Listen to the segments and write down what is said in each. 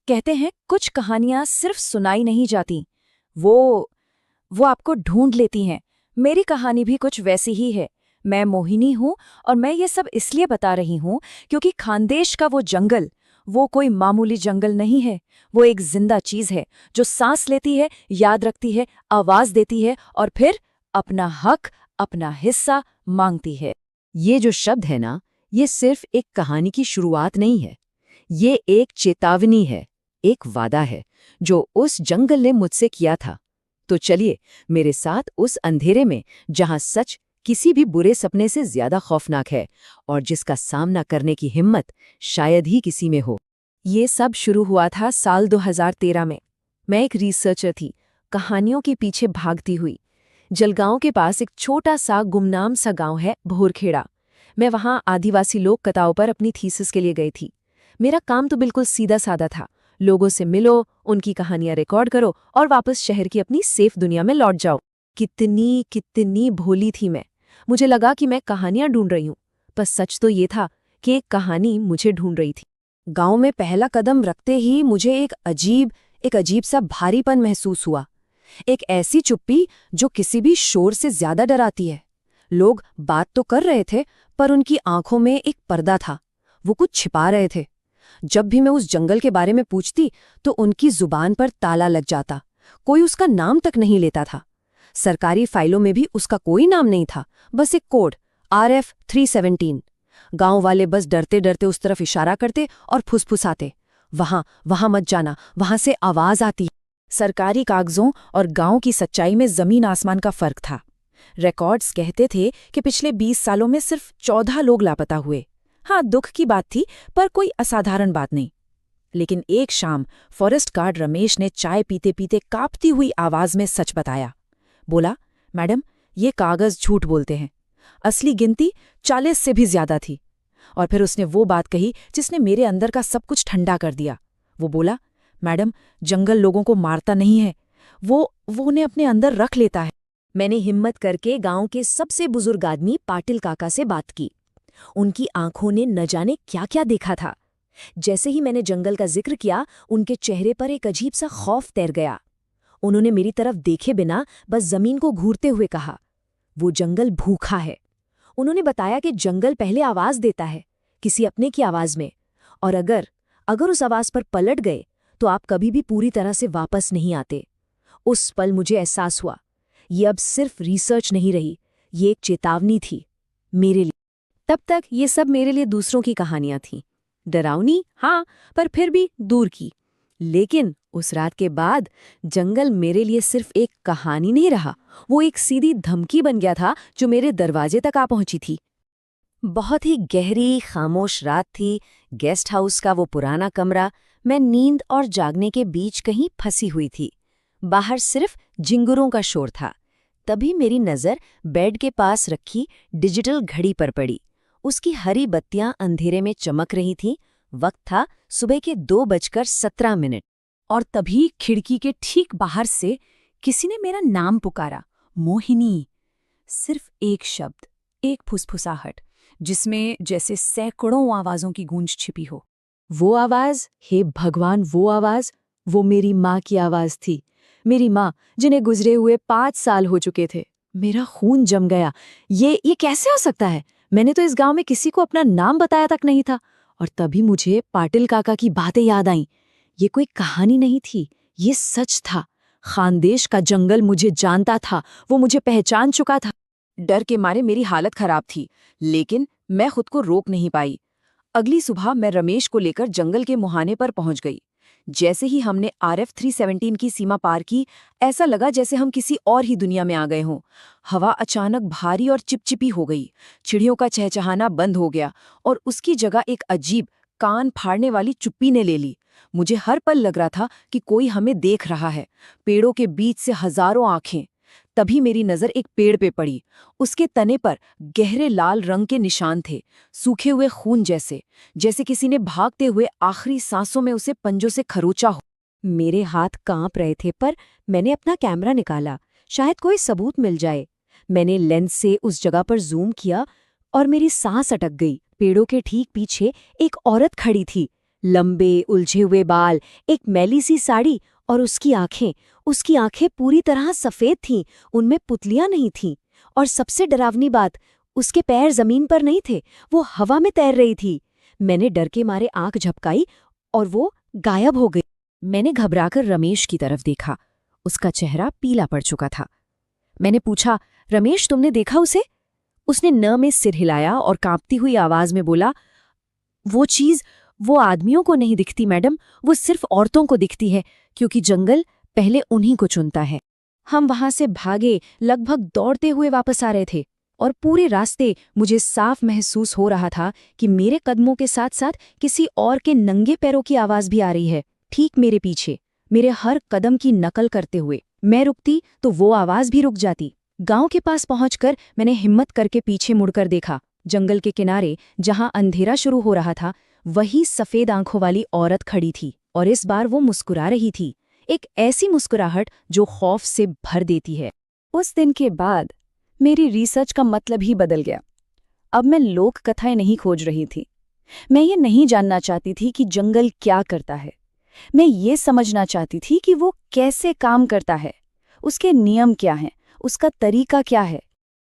कहते हैं कुछ कहानियां सिर्फ सुनाई नहीं जाती, वो आपको ढूंढ लेती हैं। मेरी कहानी भी कुछ वैसी ही है। मैं मोहिनी हूं और मैं ये सब इसलिए बता रही हूं क्योंकि खानदेश का वो जंगल, वो कोई मामूली जंगल नहीं है। वो एक जिंदा चीज है जो सांस लेती है, याद रखती है, आवाज देती है और फिर अपना हक, अपना हिस्सा मांगती है। ये जो शब्द है ना, ये सिर्फ एक कहानी की शुरुआत नहीं है। ये एक चेतावनी है, एक वादा है जो उस जंगल ने मुझसे किया था। तो चलिए मेरे साथ उस अंधेरे में, जहां सच किसी भी बुरे सपने से ज्यादा खौफनाक है और जिसका सामना करने की हिम्मत शायद ही किसी में हो। ये सब शुरू हुआ था साल 2013 में। मैं एक रिसर्चर थी, कहानियों के पीछे भागती हुई। जलगांव के पास एक छोटा सा गुमनाम सा गांव है, भोरखेड़ा। मैं वहां आदिवासी लोक कथाओं पर अपनी थीसिस के लिए गई थी। मेरा काम तो बिल्कुल सीधा साधा था, लोगों से मिलो, उनकी कहानियां रिकॉर्ड करो और वापस शहर की अपनी सेफ दुनिया में लौट जाओ। कितनी कितनी भोली थी मैं। मुझे लगा कि मैं कहानियां ढूंढ रही हूं, पर सच तो ये था कि एक कहानी मुझे ढूंढ रही थी। गांव में पहला कदम रखते ही मुझे एक अजीब सा भारीपन महसूस हुआ। एक ऐसी चुप्पी जो किसी भी शोर से ज्यादा डराती है। लोग बात तो कर रहे थे, पर उनकी आंखों में एक पर्दा था। वो कुछ छिपा रहे थे। जब भी मैं उस जंगल के बारे में पूछती तो उनकी जुबान पर ताला लग जाता। कोई उसका नाम तक नहीं लेता था। सरकारी फाइलों में भी उसका कोई नाम नहीं था, बस एक कोड RF-317। गांव वाले बस डरते डरते उस तरफ इशारा करते और फुसफुसाते, वहां मत जाना, वहां से आवाज आती। सरकारी कागजों और गांव की सच्चाई में जमीन आसमान का फर्क था। रिकॉर्ड्स कहते थे कि पिछले 20 सालों में सिर्फ 14 लोग लापता हुए। हाँ, दुख की बात थी, पर कोई असाधारण बात नहीं। लेकिन एक शाम फॉरेस्ट गार्ड रमेश ने चाय पीते पीते कांपती हुई आवाज में सच बताया। बोला, मैडम, ये कागज झूठ बोलते हैं। असली गिनती 40 से भी ज्यादा थी। और फिर उसने वो बात कही जिसने मेरे अंदर का सब कुछ ठंडा कर दिया। वो बोला, मैडम, जंगल लोगों को मारता नहीं है, वो उन्हें अपने अंदर रख लेता है। मैंने हिम्मत करके गांव के सबसे बुजुर्ग आदमी पाटिल काका से बात की। उनकी आंखों ने न जाने क्या क्या देखा था। जैसे ही मैंने जंगल का जिक्र किया, उनके चेहरे पर एक अजीब सा खौफ तैर गया। उन्होंने मेरी तरफ देखे बिना बस जमीन को घूरते हुए कहा, वो जंगल भूखा है। उन्होंने बताया कि जंगल पहले आवाज देता है, किसी अपने की आवाज में, और अगर उस आवाज पर पलट गए तो आप कभी भी पूरी तरह से वापस नहीं आते। उस पल मुझे एहसास हुआ, ये अब सिर्फ रिसर्च नहीं रही, ये एक चेतावनी थी मेरे लिए। तब तक ये सब मेरे लिए दूसरों की कहानियां थीं, डरावनी हाँ, पर फिर भी दूर की। लेकिन उस रात के बाद जंगल मेरे लिए सिर्फ एक कहानी नहीं रहा, वो एक सीधी धमकी बन गया था जो मेरे दरवाजे तक आ पहुंची थी। बहुत ही गहरी खामोश रात थी। गेस्ट हाउस का वो पुराना कमरा, मैं नींद और जागने के बीच कहीं फंसी हुई थी। बाहर सिर्फ जिंगुरों का शोर था। तभी मेरी नज़र बेड के पास रखी डिजिटल घड़ी पर पड़ी। उसकी हरी बत्तियां अंधेरे में चमक रही थीं। वक्त था सुबह के 2:17। और तभी खिड़की के ठीक बाहर से किसी ने मेरा नाम पुकारा, मोहिनी। सिर्फ एक शब्द, एक फुसफुसाहट, जिसमें जैसे सैकड़ों आवाजों की गूंज छिपी हो। वो आवाज, हे भगवान, वो आवाज, वो मेरी माँ की आवाज थी। मेरी माँ, जिन्हें गुजरे हुए 5 साल हो चुके थे। मेरा खून जम गया। ये कैसे हो सकता है? मैंने तो इस गांव में किसी को अपना नाम बताया तक नहीं था। और तभी मुझे पाटिल काका की बातें याद आईं। ये कोई कहानी नहीं थी, ये सच था। खानदेश का जंगल मुझे जानता था, वो मुझे पहचान चुका था। डर के मारे मेरी हालत खराब थी, लेकिन मैं खुद को रोक नहीं पाई। अगली सुबह मैं रमेश को लेकर जंगल के मुहाने पर पहुंच गई। जैसे ही हमने RF-317 की सीमा पार की, ऐसा लगा जैसे हम किसी और ही दुनिया में आ गए हों। हवा अचानक भारी और चिपचिपी हो गई। चिड़ियों का चहचहाना बंद हो गया और उसकी जगह एक अजीब, कान फाड़ने वाली चुप्पी ने ले ली। मुझे हर पल लग रहा था कि कोई हमें देख रहा है, पेड़ों के बीच से हजारों आंखें। तभी मेरी नजर एक पेड़ पे पड़ी। उसके तने पर गहरे लाल रंग के निशान थे, सूखे हुए खून जैसे किसी ने भागते हुए आखिरी सांसों में उसे पंजों से खरोचा हो। मेरे हाथ कांप रहे थे, पर मैंने अपना कैमरा निकाला, शायद कोई सबूत मिल जाए। मैंने लेंस से उस जगह पर जूम किया और मेरी सांस अटक गई। पेड़ों के ठीक पीछे एक औरत खड़ी थी, लंबे उलझे हुए बाल, एक मैली सी साड़ी और उसकी आंखें पूरी तरह सफेद थीं, उनमें पुतलियां नहीं थीं। और सबसे डरावनी बात, उसके पैर जमीन पर नहीं थे, वो हवा में तैर रही थी। मैंने डर के मारे आंख झपकाई और वो गायब हो गई। मैंने घबराकर रमेश की तरफ देखा। उसका चेहरा पीला पड़ चुका था। मैंने पूछा, रमेश तुमने देखा उसे? उसने न में सिर हिलाया और कांपती हुई आवाज में बोला, वो चीज वो आदमियों को नहीं दिखती मैडम, वो सिर्फ औरतों को दिखती है, क्योंकि जंगल पहले उन्हीं को चुनता है। हम वहां से भागे, लगभग दौड़ते हुए वापस आ रहे थे और पूरे रास्ते मुझे साफ महसूस हो रहा था कि मेरे कदमों के साथ साथ किसी और के नंगे पैरों की आवाज भी आ रही है, ठीक मेरे पीछे, मेरे हर कदम की नकल करते हुए। मैं रुकती तो वो आवाज भी रुक जाती। गांव के पास पहुंचकर मैंने हिम्मत करके पीछे मुड़कर देखा। जंगल के किनारे जहां अंधेरा शुरू हो रहा था, वही सफेद आंखों वाली औरत खड़ी थी और इस बार वो मुस्कुरा रही थी, एक ऐसी मुस्कुराहट जो खौफ से भर देती है। उस दिन के बाद मेरी रिसर्च का मतलब ही बदल गया। अब मैं लोक कथाएं नहीं खोज रही थी। मैं ये नहीं जानना चाहती थी कि जंगल क्या करता है। मैं ये समझना चाहती थी कि वो कैसे काम करता है, उसके नियम क्या हैं, उसका तरीका क्या है।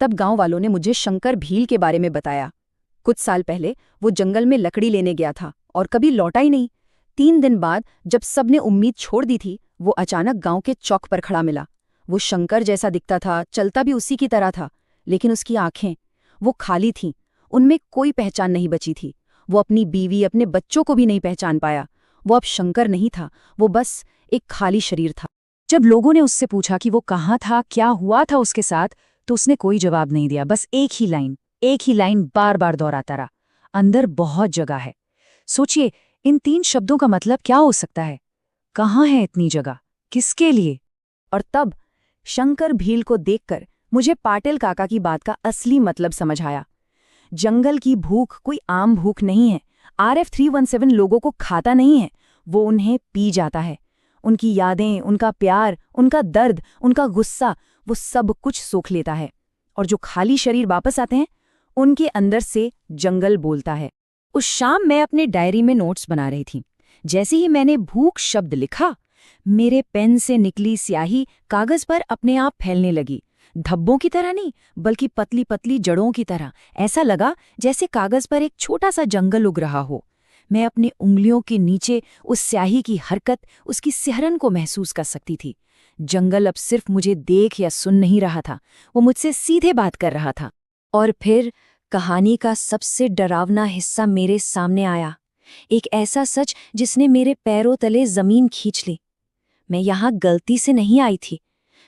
तब गांव वालों ने मुझे शंकर भील के बारे में बताया। कुछ साल पहले वो जंगल में लकड़ी लेने गया था और कभी लौटा ही नहीं। 3 दिन बाद जब सबने उम्मीद छोड़ दी थी, वो अचानक गांव के चौक पर खड़ा मिला। वो शंकर जैसा दिखता था, चलता भी उसी की तरह था, लेकिन उसकी आंखें, वो खाली थीं, उनमें कोई पहचान नहीं बची थी। वो अपनी बीवी, अपने बच्चों को भी नहीं पहचान पाया। वो अब शंकर नहीं था, वो बस एक खाली शरीर था। जब लोगों ने उससे पूछा कि वो कहाँ था, क्या हुआ था उसके साथ, तो उसने कोई जवाब नहीं दिया। बस एक ही लाइन बार बार दोहराता रहा, अंदर बहुत जगह है। सोचिए, इन 3 शब्दों का मतलब क्या हो सकता है? कहाँ है इतनी जगह, किसके लिए? और तब शंकर भील को देखकर मुझे पाटिल काका की बात का असली मतलब समझ आया। जंगल की भूख कोई आम भूख नहीं है। RF-317 लोगों को खाता नहीं है, वो उन्हें पी जाता है। उनकी यादें, उनका प्यार, उनका दर्द, उनका गुस्सा, वो सब कुछ सोख लेता है। और जो खाली शरीर वापस आते हैं, उनके अंदर से जंगल बोलता है। उस शाम मैं अपने डायरी में नोट्स बना रही थी। जैसे ही मैंने भूख शब्द लिखा, मेरे पेन से निकली स्याही कागज पर अपने आप फैलने लगी। धब्बों की तरह नहीं, बल्कि पतली पतली जड़ों की तरह। ऐसा लगा जैसे कागज पर एक छोटा सा जंगल उग रहा हो। मैं अपनी उंगलियों के नीचे उस स्याही की हरकत, उसकी सिहरन को महसूस कर सकती थी। जंगल अब सिर्फ मुझे देख या सुन नहीं रहा था, वो मुझसे सीधे बात कर रहा था। और फिर कहानी का सबसे डरावना हिस्सा मेरे सामने आया। एक ऐसा सच जिसने मेरे पैरों तले जमीन खींच ली। मैं यहाँ गलती से नहीं आई थी।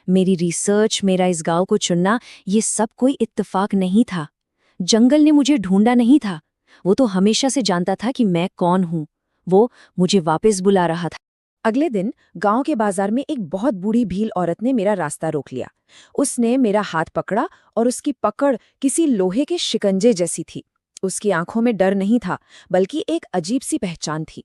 मेरी रिसर्च, मेरा इस गांव को चुनना, ये सब कोई इत्तेफाक नहीं था। जंगल ने मुझे ढूंढा नहीं था, वो तो हमेशा से जानता था कि मैं कौन हूँ। वो मुझे वापस बुला रहा था। अगले दिन गांव के बाजार में एक बहुत बूढ़ी भील औरत ने मेरा रास्ता रोक लिया। उसने मेरा हाथ पकड़ा और उसकी पकड़ किसी लोहे के शिकंजे जैसी थी। उसकी आंखों में डर नहीं था, बल्कि एक अजीब सी पहचान थी।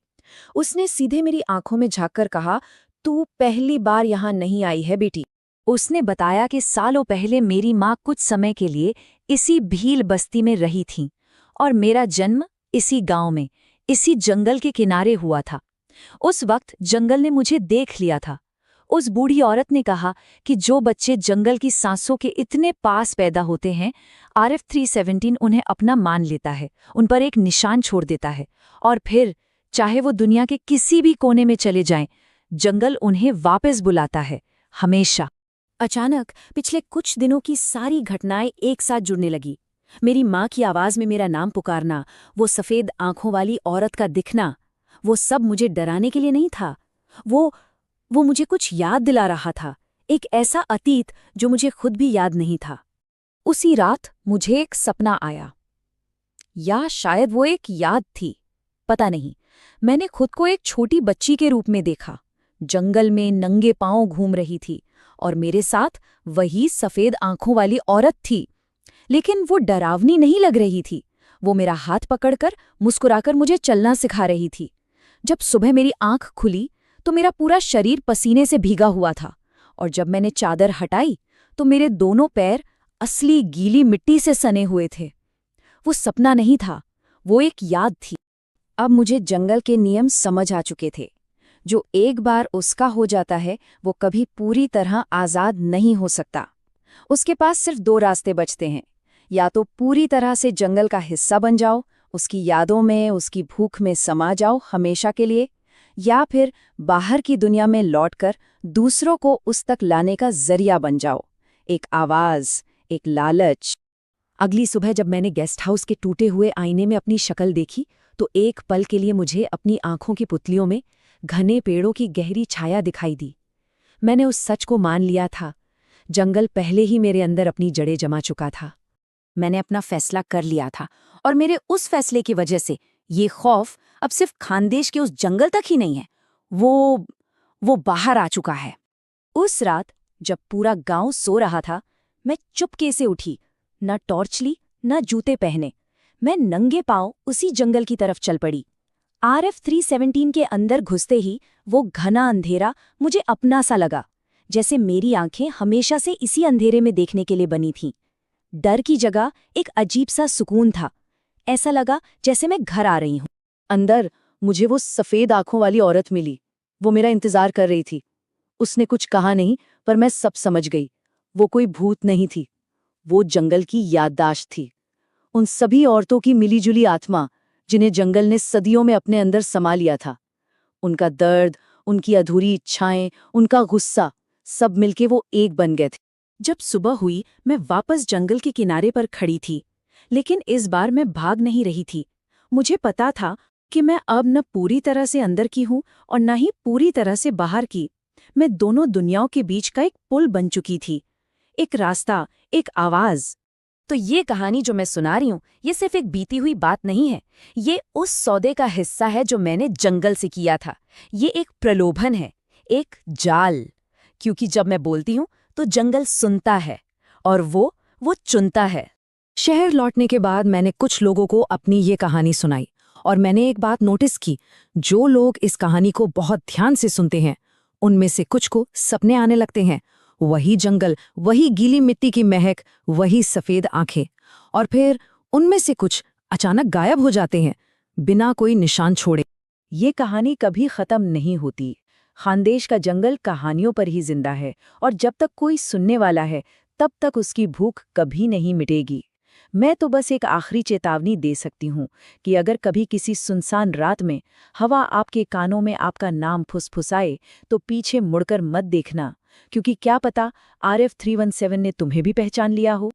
उसने सीधे मेरी आंखों में झांककर कहा, तू पहली बार यहाँ नहीं आई है बेटी। उसने बताया कि सालों पहले मेरी माँ कुछ समय के लिए इसी भील बस्ती में रही थी और मेरा जन्म इसी गांव में, इसी जंगल के किनारे हुआ था। उस वक्त जंगल ने मुझे देख लिया था। उस बूढ़ी औरत ने कहा कि जो बच्चे जंगल की सांसों के इतने पास पैदा होते हैं, RF-317 उन्हें अपना मान लेता है, उन पर एक निशान छोड़ देता है, और फिर चाहे वो दुनिया के किसी भी कोने में चले जाएं, जंगल उन्हें वापस बुलाता है, हमेशा। अचानक पिछले कुछ दिनों की सारी घटनाएं एक साथ जुड़ने लगी। मेरी माँ की आवाज में मेरा नाम पुकारना, वो सफेद आंखों वाली औरत का दिखना, वो सब मुझे डराने के लिए नहीं था। वो मुझे कुछ याद दिला रहा था, एक ऐसा अतीत जो मुझे खुद भी याद नहीं था। उसी रात मुझे एक सपना आया, या शायद वो एक याद थी, पता नहीं। मैंने खुद को एक छोटी बच्ची के रूप में देखा, जंगल में नंगे पांव घूम रही थी और मेरे साथ वही सफेद आंखों वाली औरत थी। लेकिन वो डरावनी नहीं लग रही थी। वो मेरा हाथ पकड़कर मुस्कुराकर मुझे चलना सिखा रही थी। जब सुबह मेरी आंख खुली तो मेरा पूरा शरीर पसीने से भीगा हुआ था, और जब मैंने चादर हटाई तो मेरे दोनों पैर असली गीली मिट्टी से सने हुए थे। वो सपना नहीं था, वो एक याद थी। अब मुझे जंगल के नियम समझ आ चुके थे। जो एक बार उसका हो जाता है वो कभी पूरी तरह आज़ाद नहीं हो सकता। उसके पास सिर्फ दो रास्ते बचते हैं, या तो पूरी तरह से जंगल का हिस्सा बन जाओ, उसकी यादों में, उसकी भूख में समा जाओ हमेशा के लिए, या फिर बाहर की दुनिया में लौटकर दूसरों को उस तक लाने का जरिया बन जाओ, एक आवाज़, एक लालच। अगली सुबह जब मैंने गेस्ट हाउस के टूटे हुए आईने में अपनी शक्ल देखी तो एक पल के लिए मुझे अपनी आंखों की पुतलियों में घने पेड़ों की गहरी छाया दिखाई दी। मैंने उस सच को मान लिया था, जंगल पहले ही मेरे अंदर अपनी जड़ें जमा चुका था। मैंने अपना फैसला कर लिया था और मेरे उस फैसले की वजह से ये खौफ अब सिर्फ खानदेश के उस जंगल तक ही नहीं है, वो बाहर आ चुका है। उस रात जब पूरा गांव सो रहा था, मैं चुपके से उठी, न टॉर्च ली न जूते पहने। मैं नंगे पांव उसी जंगल की तरफ चल पड़ी। RF-317 के अंदर घुसते ही वो घना अंधेरा मुझे अपना सा लगा, जैसे मेरी आंखें हमेशा से इसी अंधेरे में देखने के लिए बनी थीं। डर की जगह एक अजीब सा सुकून था। ऐसा लगा जैसे मैं घर आ रही हूं। अंदर मुझे वो सफ़ेद आंखों वाली औरत मिली। वो मेरा इंतजार कर रही थी। उसने कुछ कहा नहीं, पर मैं सब समझ गई। वो कोई भूत नहीं थी, वो जंगल की याददाश्त थी। उन सभी औरतों की मिलीजुली आत्मा जिन्हें जंगल ने सदियों में अपने अंदर समा लिया था। उनका दर्द, उनकी अधूरी इच्छाएं, उनका गुस्सा, सब मिलके वो एक बन गए थे। जब सुबह हुई मैं वापस जंगल के किनारे पर खड़ी थी, लेकिन इस बार मैं भाग नहीं रही थी। मुझे पता था कि मैं अब न पूरी तरह से अंदर की हूं और न ही पूरी तरह से बाहर की। मैं दोनों दुनियाओं के बीच का एक पुल बन चुकी थी, एक रास्ता, एक आवाज। तो ये कहानी जो मैं सुना रही हूं, ये सिर्फ एक बीती हुई बात नहीं है। ये उस सौदे का हिस्सा है जो मैंने जंगल से किया था। ये एक प्रलोभन है, एक जाल। क्योंकि जब मैं बोलती हूं तो जंगल सुनता है और वो चुनता है। शहर लौटने के बाद मैंने कुछ लोगों को अपनी ये कहानी सुनाई और मैंने एक बात नोटिस की, जो लोग इस कहानी को बहुत ध्यान से सुनते हैं उनमें से कुछ को सपने आने लगते हैं। वही जंगल, वही गीली मिट्टी की महक, वही सफेद आंखें। और फिर उनमें से कुछ अचानक गायब हो जाते हैं, बिना कोई निशान छोड़े। ये कहानी कभी खत्म नहीं होती। खानदेश का जंगल कहानियों पर ही जिंदा है और जब तक कोई सुनने वाला है तब तक उसकी भूख कभी नहीं मिटेगी। मैं तो बस एक आखिरी चेतावनी दे सकती हूँ कि अगर कभी किसी सुनसान रात में हवा आपके कानों में आपका नाम फुसफुसाए तो पीछे मुड़कर मत देखना, क्योंकि क्या पता RF-317 ने तुम्हें भी पहचान लिया हो।